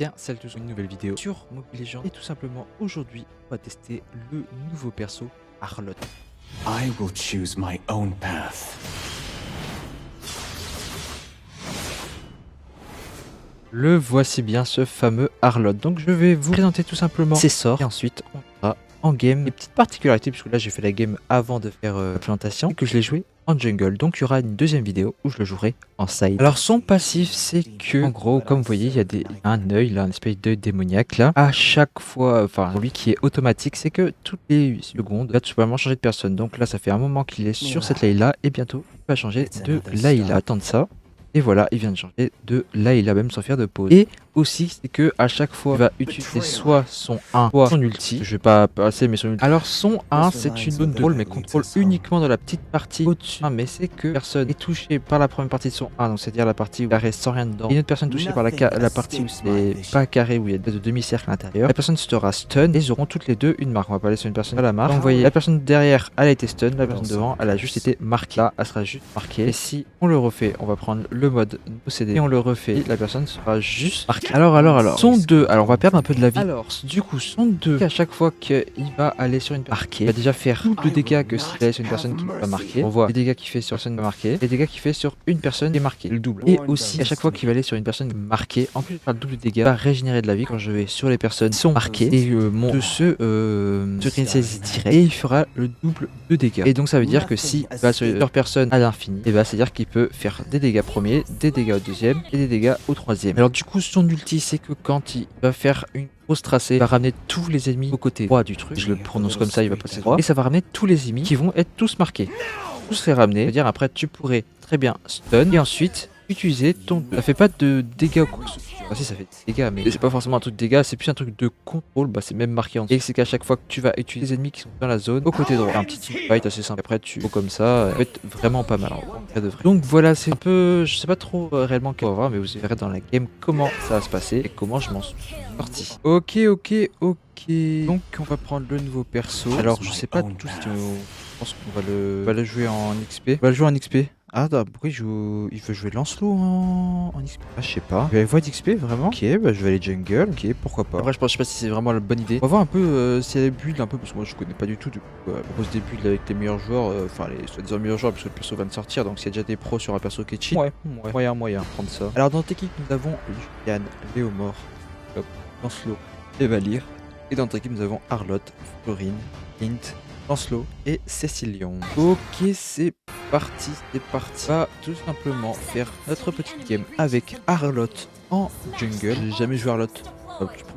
Bien, salut tous, une nouvelle vidéo sur Mobile Legends. Et tout simplement, aujourd'hui, on va tester le nouveau perso, Arlott. I will choose my own path. Le voici bien, ce fameux Arlott. Donc je vais vous présenter tout simplement ses sorts. Et ensuite, on va en game. Les petites particularités, puisque là j'ai fait la game avant de faire la présentation, et que je l'ai joué en jungle. Donc il y aura une deuxième vidéo où je le jouerai en side. Alors son passif, c'est que, en gros, comme vous voyez, il y a un œil, là, un espèce d'œil démoniaque là. À chaque fois, enfin, lui qui est automatique, c'est que toutes les secondes, il va tout simplement changer de personne. Donc là, ça fait un moment qu'il est sur cette Layla, et bientôt, il va changer de Layla. Attends ça. Et voilà, il vient de changer de Layla même sans faire de pause. Et aussi, c'est que à chaque fois, il va utiliser soit son 1, soit son ulti. Je vais pas passer, mais son ulti. Alors, son 1, c'est une zone de contrôle, mais contrôle uniquement dans la petite partie au-dessus. Mais c'est que personne est touché par la première partie de son 1, donc c'est-à-dire la partie où il reste sans rien dedans. Et une autre personne touchée par la partie où c'est pas carré, où il y a de demi-cercle à l'intérieur. La personne sera stun et ils auront toutes les deux une marque. On va pas aller sur une personne à la marque. Donc, vous voyez, la personne derrière, elle a été stun, la personne devant, elle a juste été marquée. Là, elle sera juste marquée. Et si on le refait, on va prendre le mode possédé et on le refait, et la personne sera juste marquée. Alors, son 2, alors on va perdre un peu de la vie. Alors, du coup, son 2, à chaque fois qu'il va aller sur une personne marquée, il va déjà faire plus de dégâts que s'il allait sur une personne qui n'est pas marquée. On voit les dégâts qu'il fait sur une personne marquée, les dégâts qu'il fait sur une personne qui est marquée, le double. Et aussi, à chaque fois qu'il va aller sur une personne marquée, en plus de faire le double de dégâts, il va régénérer de la vie quand je vais sur les personnes qui sont marquées. Et mon de ce green direct, et il fera le double de dégâts. Et donc, ça veut dire que si il va sur leur personne à l'infini, et bah, c'est-à-dire qu'il peut faire des dégâts premiers, des dégâts au deuxième et des dégâts au troisième. Alors du coup, son ulti, c'est que quand il va faire une grosse tracée, il va ramener tous les ennemis au côté droit du truc. Je le prononce comme ça, il va passer droit. Et ça va ramener tous les ennemis qui vont être tous marqués. Tous ces ramenés, c'est-à-dire après tu pourrais très bien stun et ensuite utiliser ton... Ça fait pas de dégâts ou quoi que ce soit. Enfin, si, ça fait des dégâts, mais c'est pas forcément un truc de dégâts, c'est plus un truc de contrôle. Bah, c'est même marqué en dessous. Et c'est qu'à chaque fois que tu vas utiliser les ennemis qui sont dans la zone, au côté droit, un petit team fight assez simple. Après, tu comme ça, ça peut être vraiment pas mal. En vrai. Donc voilà, c'est un peu. Je sais pas trop réellement qu'on va voir, mais vous verrez dans la game comment ça va se passer et comment je m'en suis sorti. Ok. Donc, on va prendre le nouveau perso. Alors, je sais pas tout si je pense qu'on va le jouer en XP. On va le jouer en XP. Ah, pourquoi il veut jouer Lancelot en XP? Ah, je sais pas. Il va aller voir d'XP, vraiment? Ok, bah je vais aller jungle. Ok, pourquoi pas. Après, je sais pas si c'est vraiment la bonne idée. On va voir un peu si elle est build un peu, parce que moi je connais pas du tout. Du coup, elle propose des builds avec les meilleurs joueurs, enfin les soi-disant meilleurs joueurs, parce que le perso va de sortir. Donc, s'il y a déjà des pros sur un perso qui est cheat, moyen, prendre ça. Alors, dans notre équipe, nous avons Julian, Léomore, Lancelot et Valir. Et dans notre équipe, nous avons Arlott, Florine, Hint, Lancelot et Cécilion. Ok, c'est parti. On va tout simplement faire notre petite game avec Arlott en jungle. J'ai jamais joué Arlott.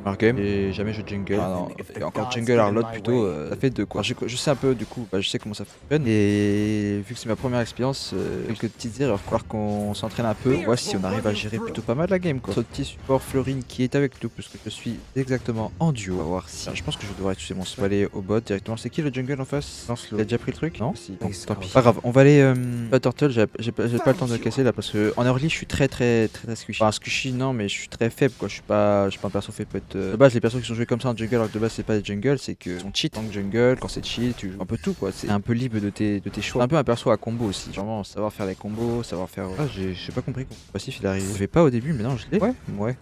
Première game et jamais joué jungle. Ah non, et encore jungle Arlott plutôt, ça fait deux quoi. Je sais un peu du coup, je sais comment ça fonctionne et vu que c'est ma première expérience, quelques petites erreurs, il va falloir qu'on s'entraîne un peu. Voir si on arrive à gérer plutôt pas mal la game quoi. Ce petit support Florine qui est avec nous puisque je suis exactement en duo. On va voir si. Je pense que je devrais utiliser mon spell aller au bot directement. C'est qui le jungle en face? Lancelot. Il a déjà pris le truc? Non? Si. Bon, tant pis. Pas grave. On va aller à Turtle. J'ai pas le temps de le casser là parce que en early je suis très squishy. Enfin squishy non mais je suis très faible quoi. Je suis pas un perso fait peut être. De base les persos qui sont joués comme ça en jungle alors que de base c'est pas des jungles, c'est que sont cheat en jungle. Quand c'est cheat, tu joues un peu tout quoi. C'est un peu libre de tes choix. C'est un peu un perso à combo aussi. Vraiment savoir faire les combos, savoir faire. Ah j'ai pas compris comment le passif il arrive. Je vais pas au début mais non je l'ai. Ouais.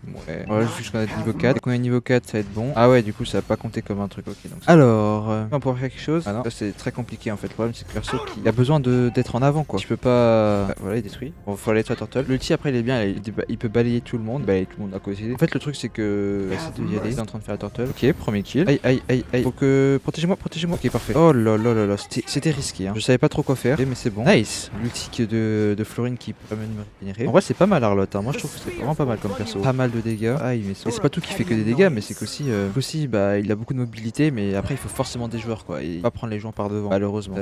Jusqu'à notre niveau 4. Dès qu'on est niveau 4 ça va être bon. Ah ouais du coup ça va pas compter comme un truc ok donc. Alors on pourrait faire quelque chose. Ah non, ça c'est très compliqué en fait. Le problème c'est que le perso qui a besoin d'être en avant quoi. Je peux pas. Voilà il détruit. Bon faut aller sur Turtle. L'ulti après il est bien, il peut balayer tout le monde. Balayer tout le monde à côté. En fait le truc c'est que c'est de y aller. Il est en train de faire la Turtle. Ok premier kill. Aïe. Faut que. Protégez-moi. Ok parfait. Oh là. C'était risqué hein. Je savais pas trop quoi faire. Mais c'est bon. Nice. L'ulti de Florine qui peut même me régénérer. En vrai c'est pas mal Arlott hein. Moi je trouve que c'est vraiment pas mal comme perso. Pas mal de dégâts. Aïe mais c'est pas tout qui fait que des dégâts mais c'est qu'aussi bah il a beaucoup de mobilité mais après il faut forcément des joueurs quoi. Et pas prendre les joueurs par devant malheureusement.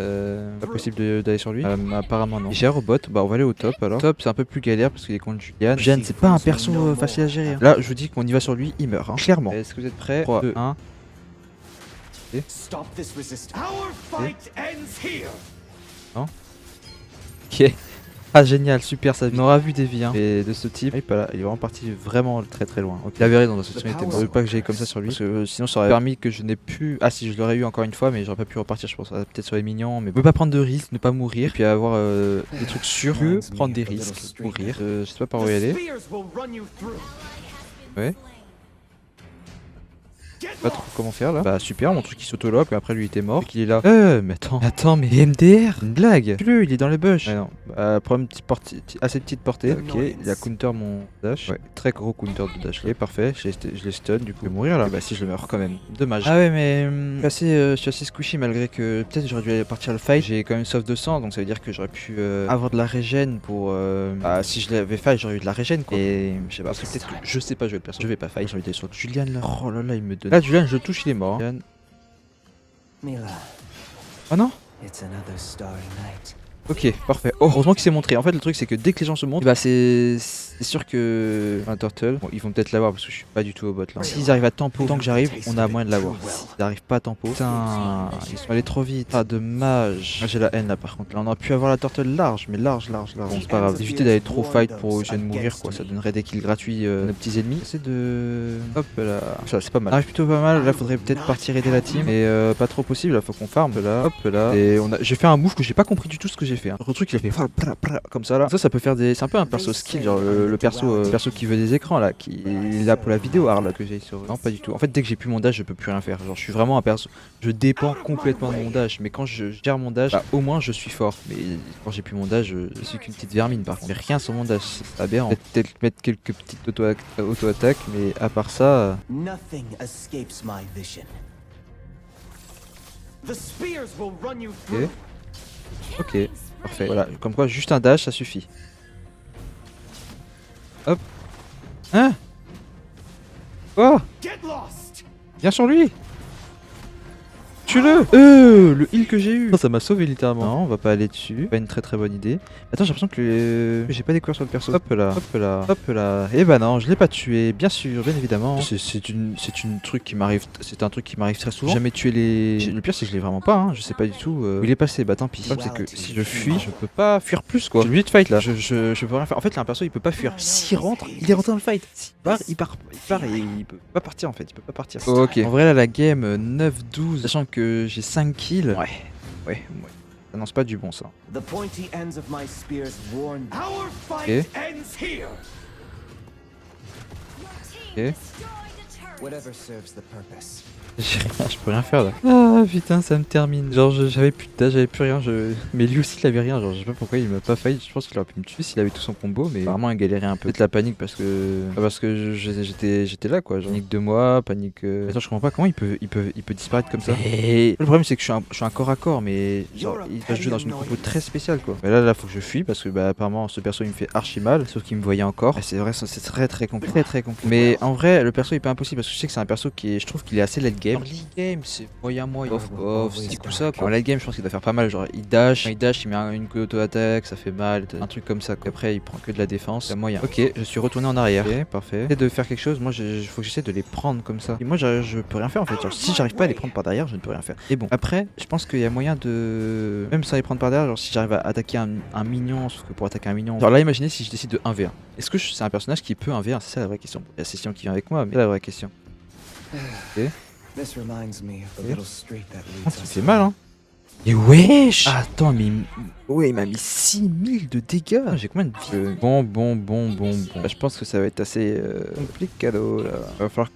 Pas possible d'aller sur lui. Apparemment non. Gère au bot. Bah on va aller au top alors. Top c'est un peu plus galère parce qu'il est contre Julian. Julian c'est pas un perso facile à gérer. Hein. Là je vous dis qu'on y va sur lui, il meurt hein. Clairement. Est-ce que vous êtes prêts? 3, 2, 1. Non. Ok. Ah génial, super ça. On aura vu des vies hein. Et de ce type. Il est pas là, il est vraiment parti vraiment très loin. Okay. Il avait raison dans cette semaine, il était pas que j'aille comme ça sur lui. Parce que sinon ça aurait permis que je n'ai plus. Ah si je l'aurais eu encore une fois mais j'aurais pas pu repartir je pense. Peut-être sur les mignons. Mais ne pas prendre de risques, ne pas mourir. Et puis avoir des trucs sûrs que prendre des risques, mourir. Je sais pas par où y aller. Ouais. Pas trop comment faire là. Bah super, mon truc il s'auto-lock, mais après lui il était mort. Qu'il est là. Mais attends, mais MDR, une blague. Tue-le, il est dans les bush. Ouais, non. Problème assez petite portée. Ok, il a counter mon dash. Ouais, très gros counter de dash. Ok, parfait. Je l'ai stun, du coup. Je vais mourir là. Bah si je le meurs quand même. Dommage. Ah ouais, mais je suis assez squishy malgré que peut-être j'aurais dû aller partir le fight. J'ai quand même sauf 200, donc ça veut dire que j'aurais pu avoir de la régène pour. Si je l'avais fight, j'aurais eu de la régène quoi. Et je sais pas, peut-être que je sais pas jouer le perso. Je vais pas fight. J'ai envie d'aller sur Julian là. Oh là là, il me donne. Là, Julian, je le touche, il est mort. Julian. Mila, Oh non. it's another starry night. Ok, parfait. Oh, heureusement qu'il s'est montré. En fait, le truc, c'est que dès que les gens se montrent, bah c'est sûr que un turtle, bon, ils vont peut-être l'avoir parce que je suis pas du tout au bot là. S'ils arrivent à tempo, tant que j'arrive, on a moyen de l'avoir. S'ils n'arrivent pas à tempo, putain, ils sont allés trop vite. Ah, dommage. Moi, j'ai la haine là par contre. Là, on aurait pu avoir la turtle large, mais large. Bon, c'est pas grave. Éviter d'aller trop fight pour essayer de mourir quoi. Ça donnerait des kills gratuits à nos petits ennemis. C'est de. Hop là. Ça, c'est pas mal. Ça arrive plutôt pas mal. Là, faudrait peut-être partir aider la team. Mais pas trop possible. Là, faut qu'on farm. Là, hop là. Et j'ai fait un move que j'ai pas compris du tout ce que j'ai fait. Le truc, il a fait comme ça là. Ça peut faire des. C'est un peu un perso skill, genre le perso qui veut des écrans là, qui est là pour la vidéo art là que j'ai sur. Non, pas du tout. En fait, dès que j'ai plus mon dash, je peux plus rien faire. Genre, je suis vraiment un perso. Je dépends complètement de mon dash. Mais quand je gère mon dash, bah, au moins je suis fort. Mais quand j'ai plus mon dash, je suis qu'une petite vermine par contre. J'ai rien sur mon dash. C'est aberrant. Peut-être mettre quelques petites auto-attaques, mais à part ça. Nothing escapes my vision. The spears will run you through. Ok, parfait. Voilà, comme quoi juste un dash ça suffit. Hop. Hein? Oh! Get lost. Viens sur lui! Tue-le! Le heal que j'ai eu! Ça m'a sauvé littéralement. Non, on va pas aller dessus. Pas une très bonne idée. Attends, j'ai l'impression que j'ai pas découvert sur le perso. Hop là. Et bah non, je l'ai pas tué, bien sûr, bien évidemment. C'est un truc qui m'arrive très souvent. Jamais tuer les. Le pire c'est que je l'ai vraiment pas, hein. Je sais pas du tout où il est passé, bah tant pis. Le problème c'est que si je fuis, je peux pas fuir plus quoi. J'ai obligé de fight là. Je peux rien faire. En fait là un perso il peut pas fuir. S'il rentre, il est rentré dans le fight. S'il part, il part et il peut pas partir en fait. Il peut pas partir. Ok. En vrai là la game 9-12, sachant que j'ai 5 kills. Ouais. Ça annonce pas du bon ça. The pointy ends of my spears warn. Our fight ends here. Ok. Whatever serves the purpose. Je peux rien faire là. Ah putain, ça me termine. Genre j'avais plus de dash, j'avais plus rien. Mais lui aussi il avait rien. Genre je sais pas pourquoi il m'a pas failli. Je pense qu'il aurait pu me tuer s'il avait tout son combo. Mais vraiment il galérait un peu. Peut-être la panique parce que j'étais là quoi. Genre panique de moi, panique. Attends, je comprends pas comment il peut disparaître comme ça. Et le problème c'est que je suis un corps à corps, mais genre il va jouer dans une compo très spéciale quoi. Mais là faut que je fuis parce que bah apparemment ce perso il me fait archi mal. Sauf qu'il me voyait encore. Et c'est vrai, c'est très compliqué. Très compliqué. Mais en vrai le perso il est pas impossible parce que je sais que c'est un perso qui est, je trouve qu'il est assez late game. Late game c'est moyen. C'est tout ça quoi. En late game je pense qu'il doit faire pas mal. Genre il dash, il met une auto-attaque, ça fait mal, un truc comme ça quoi. Après il prend que de la défense, c'est moyen. Ok, je suis retourné en arrière. Ok, parfait. J'essaie de faire quelque chose, moi faut que j'essaie de les prendre comme ça. Et moi je peux rien faire en fait. Genre, si j'arrive pas à les prendre par derrière, je ne peux rien faire. Et bon, après je pense qu'il y a moyen de. Même sans les prendre par derrière, genre si j'arrive à attaquer un mignon, sauf que pour attaquer un mignon. Genre là imaginez si je décide de 1v1. Est-ce que c'est un personnage qui peut 1v1? C'est ça la vraie question. Il y a Session qui vient avec moi, mais c'est la vraie question. Ok. This reminds me of the little street that leads Ça fait mal hein. Et wesh! Attends, mais ouais, il m'a mis 6000 de dégâts. J'ai combien de vie? Bon. Bah, je pense que ça va être assez complicado là. Il va falloir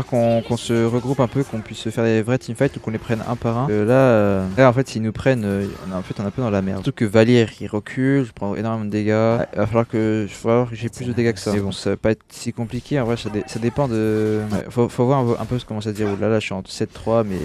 qu'on se regroupe un peu, qu'on puisse se faire des vrais teamfights ou qu'on les prenne un par un. Là en fait, s'ils nous prennent, on est un peu dans la merde. Surtout que Valier il recule, je prends énormément de dégâts. Ouais, il va falloir que j'ai plus de dégâts que ça. Mais bon, ça va pas être si compliqué. En vrai, ça dépend de. Ouais, faut voir un peu comment ça se déroule. Là, je suis en 7-3, mais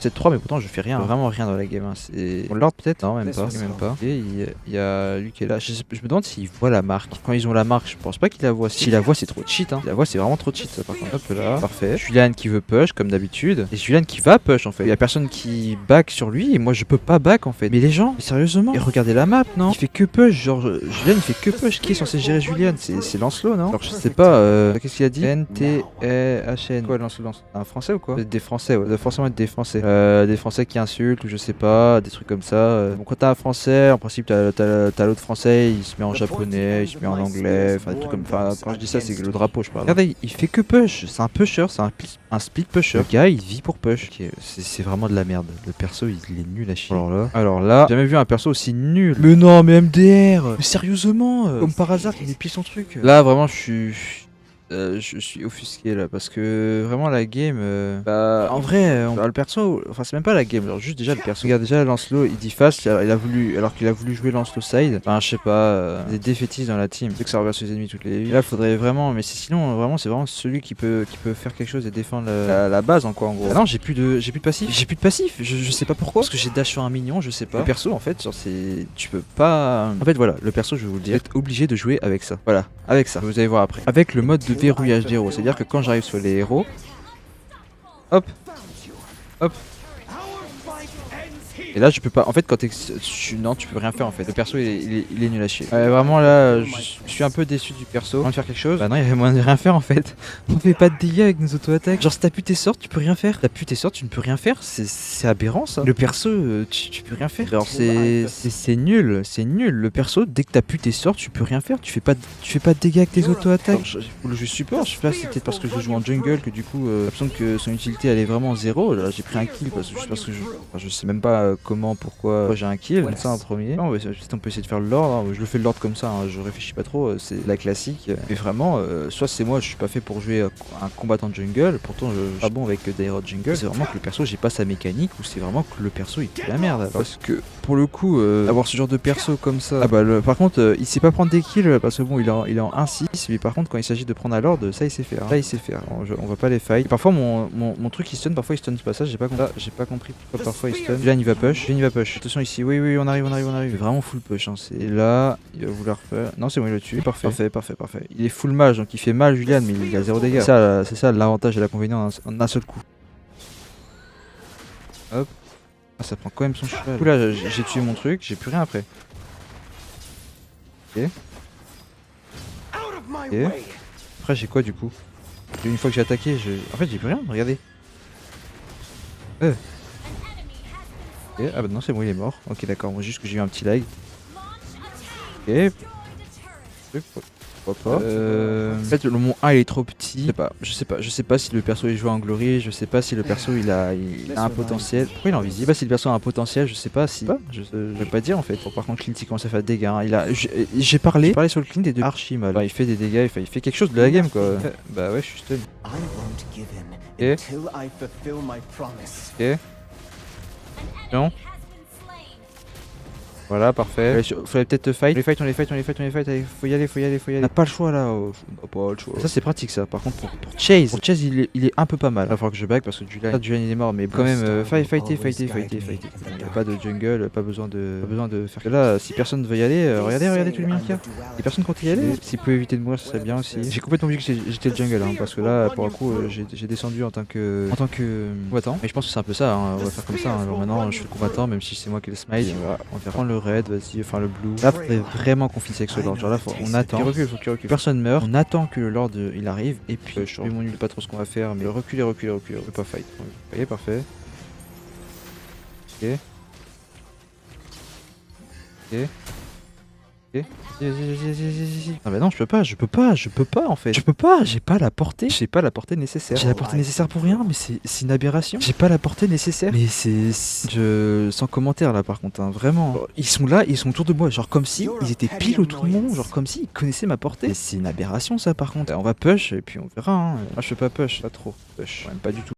7-3, mais pourtant je fais rien. Vraiment rien dans la game. Hein. C'est. On lord peut-être? Non, même pas. Et il y a lui qui est là. Je me demande s'il voit la marque. Quand ils ont la marque, je pense pas qu'il la voit. Si la voit, c'est trop cheat. Hein. Si la voit, c'est vraiment trop cheat. Ça, par contre. Hop là. Parfait. Julian qui veut push comme d'habitude. Et Julian qui va push en fait. Il y a personne qui back sur lui et moi je peux pas back en fait. Mais les gens, sérieusement. Et regardez la map, non? Il fait que push. Genre Julian il fait que push. Qui est censé gérer Julian? C'est Lancelot, non? Alors je sais pas. Qu'est-ce qu'il a dit? NTHN. Quoi Lancelot? Un français ou quoi? Des français, ouais. Ça doit forcément être des français. Des français qui insultent ou je sais pas. Des trucs comme ça. Bon, quand t'as un français, en principe t'as l'autre français, il se met en japonais, il se met en anglais, enfin des trucs comme ça. Quand je dis ça, c'est que le drapeau, je parle. Regardez, il fait que push, c'est un pusher, c'est un split pusher. Le gars, il vit pour push. Okay, c'est vraiment de la merde. Le perso, il est nul à chier. Alors là, j'ai jamais vu un perso aussi nul. Mais non, mais MDR, mais sérieusement, comme par hasard, il épile son truc. Là, vraiment, je Je suis offusqué là parce que vraiment la game, bah en vrai, le perso, enfin c'est même pas la game, genre juste déjà le perso. Regarde déjà Lancelot, il dit fast, il a voulu, alors qu'il a voulu jouer Lancelot side. Enfin je sais pas, des défaitistes dans la team, vu que ça reverse ses ennemis toutes les 8. Là faudrait vraiment, mais sinon vraiment c'est vraiment celui qui peut faire quelque chose et défendre la base en quoi en gros. Ah non j'ai plus de passif, je sais pas pourquoi, parce que j'ai dash sur un mignon, je sais pas. Le perso en fait, genre c'est, tu peux pas. En fait voilà, le perso je vais vous le dire, vous êtes obligé de jouer avec ça. Voilà, avec ça. Vous allez voir après. Avec le mode de verrouillage des héros, c'est-à-dire que quand j'arrive sur les héros, hop, hop. Et là je peux pas, en fait quand non tu peux rien faire en fait, le perso il est nul à chier. Vraiment là je suis un peu déçu du perso. On va faire quelque chose. Bah non il y avait moyen de rien faire en fait. On fait pas de dégâts avec nos auto-attaques. Genre si t'appuies tes sorts tu peux rien faire. T'appuies tes sorts tu ne peux rien faire, c'est aberrant ça. Le perso tu peux rien faire. Alors c'est nul, c'est nul. Le perso dès que t'appuies tes sorts tu peux rien faire. Tu fais pas de dégâts avec tes auto-attaques. Le jeu support, je sais pas si c'est peut-être parce que je joue en jungle que du coup j'ai l'impression que son utilité elle est vraiment zéro. Là j'ai pris un kill juste parce que je sais même pas comment, pourquoi j'ai un kill, ça en premier. Non, on peut essayer de faire le lord, hein. Je le fais le lord comme ça, hein. Je réfléchis pas trop, c'est la classique. Mais vraiment, soit c'est moi, je suis pas fait pour jouer un combattant de jungle, pourtant je suis pas bon avec Dairo jungle. C'est vraiment que le perso, j'ai pas sa mécanique, ou c'est vraiment que le perso il fait la merde. Alors. Parce que pour le coup, avoir ce genre de perso comme ça, ah bah par contre, il sait pas prendre des kills, parce que bon, il est en 1-6, mais par contre, quand il s'agit de prendre un lord, ça il sait faire. Hein. Ça il sait faire, on va pas les fight. Parfois mon truc il stun, parfois il stun pas ça, j'ai pas compris pourquoi parfois il stun. Là il va push. Attention ici, oui, on arrive. Vraiment full push, hein. C'est là, il va vouloir faire. Non, c'est bon, il le tue. Parfait. Il est full mage, donc il fait mal Julian, mais il a 0 dégâts. C'est ça l'avantage et l'inconvénient en un seul coup. Hop. Ah, ça prend quand même son cheval. Du coup, là, j'ai tué mon truc, j'ai plus rien après. Ok. Après, j'ai quoi du coup? Une fois que j'ai attaqué, en fait, j'ai plus rien, regardez. Ok, ah bah non c'est bon il est mort. Ok d'accord, moi juste que j'ai eu un petit lag. Ok. Pourquoi pas. En fait le mont 1 il est trop petit. Je sais pas si le perso est joué en glory, je sais pas si le perso il a un potentiel. Pourquoi il est invisible? Je sais pas si le perso a un potentiel, je sais pas si. Je vais pas dire en fait. Par contre Clint il commence à faire des dégâts. Hein. J'ai parlé sur le Clint et de archi mal. Enfin, il fait des dégâts, il fait quelque chose de la game quoi. Bah ouais je suis stun. Ok. Non. Voilà, parfait. Fallait peut-être fight. On les fight. Allez, faut y aller. On n'a pas le choix là. On n'a pas le choix. Ça, c'est pratique ça. Par contre, pour Chase, il est un peu pas mal. Il va falloir que je back parce que Julian il est mort. Mais quand même, fighter. Il n'y a pas de jungle, pas besoin de faire. Là, si personne ne veut y aller, regardez tout le mien qu'il y a. Il y a personne qui veut y aller. S'il pouvait éviter de mourir, ça serait bien aussi. J'ai complètement oublié que j'étais le jungle. Hein, parce que là, pour le coup, j'ai descendu en tant que combattant. Mais je pense que c'est un peu ça. Hein, on va faire comme ça. Hein. Alors maintenant, je suis le combattant, même si c'est moi qui le smite. On va prendre le red, vas-y, enfin le blue. Là, faudrait vraiment qu'on finisse avec ce lord. Genre là, on attend. Faut qu'il recule. Personne meurt. On attend que le lord il arrive. Et puis, je suis mon nul, pas trop ce qu'on va faire. Mais reculer. On peut pas fight. Ok, parfait. Ok. Vas-y. Ah bah non, je peux pas en fait. J'ai pas la portée. Nécessaire. J'ai la portée nécessaire pour rien, mais c'est une aberration. J'ai pas la portée nécessaire. Mais sans commentaire là par contre, hein, vraiment. Ils sont là, ils sont autour de moi, genre comme si ils étaient pile autour de mon nom, genre comme si ils connaissaient ma portée. Mais c'est une aberration ça par contre. On va push et puis on verra. Hein. Moi je fais pas push, pas trop push, même pas du tout.